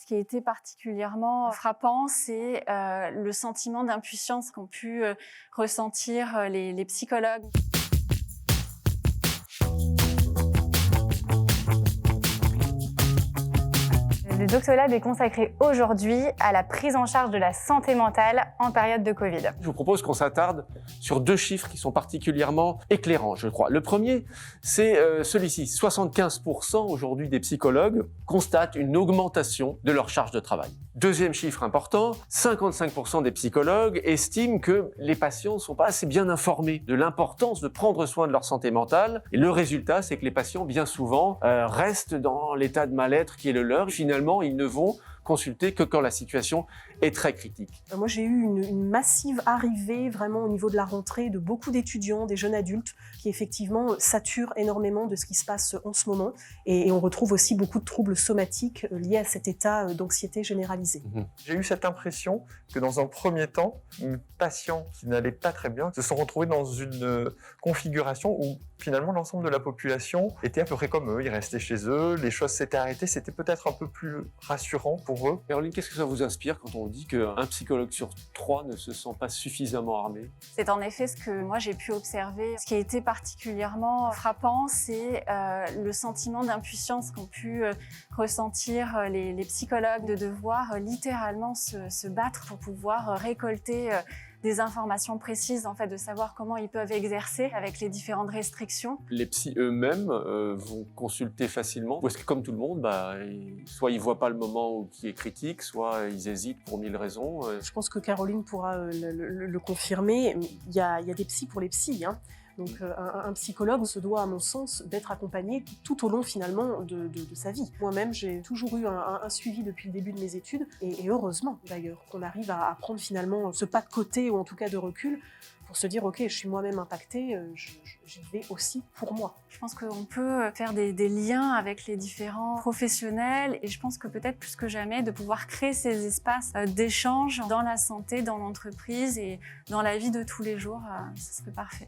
qui a été particulièrement frappant, c'est le sentiment d'impuissance qu'ont pu ressentir les psychologues. Le Doxolab est consacré aujourd'hui à la prise en charge de la santé mentale en période de Covid. Je vous propose qu'on s'attarde sur deux chiffres qui sont particulièrement éclairants, je crois. Le premier, c'est celui-ci. 75% aujourd'hui des psychologues constatent une augmentation de leur charge de travail. Deuxième chiffre important, 55% des psychologues estiment que les patients ne sont pas assez bien informés de l'importance de prendre soin de leur santé mentale. Et le résultat, c'est que les patients, bien souvent, restent dans l'état de mal-être qui est le leur. Finalement, ils ne vont consulter que quand la situation est très critique. Moi, j'ai eu une massive arrivée vraiment au niveau de la rentrée de beaucoup d'étudiants, des jeunes adultes qui effectivement saturent énormément de ce qui se passe en ce moment. Et on retrouve aussi beaucoup de troubles somatiques liés à cet état d'anxiété généralisée. J'ai eu cette impression que dans un premier temps, mes patients qui n'allaient pas très bien se sont retrouvés dans une configuration où finalement l'ensemble de la population était à peu près comme eux. Ils restaient chez eux, les choses s'étaient arrêtées, c'était peut-être un peu plus rassurant pour eux. Caroline, qu'est-ce que ça vous inspire quand on dit qu'un psychologue sur 3 ne se sent pas suffisamment armé? C'est en effet ce que moi j'ai pu observer. Ce qui a été particulièrement frappant, c'est le sentiment d'impuissance qu'ont pu ressentir les psychologues, de devoir littéralement se battre pour pouvoir récolter des informations précises, en fait, de savoir comment ils peuvent exercer avec les différentes restrictions. Les psys eux-mêmes vont consulter facilement, ou est-ce que comme tout le monde, soit ils voient pas le moment qui est critique, soit ils hésitent pour 1000 raisons. Je pense que Caroline pourra le confirmer. Il y a des psys pour les psys, hein. Donc un psychologue se doit, à mon sens, d'être accompagné tout au long finalement de sa vie. Moi-même, j'ai toujours eu un suivi depuis le début de mes études, et heureusement d'ailleurs qu'on arrive à prendre finalement ce pas de côté, ou en tout cas de recul, pour se dire ok, je suis moi-même impactée, j'y vais aussi pour moi. Je pense qu'on peut faire des liens avec les différents professionnels, et je pense que peut-être plus que jamais de pouvoir créer ces espaces d'échange dans la santé, dans l'entreprise et dans la vie de tous les jours, ce serait parfait.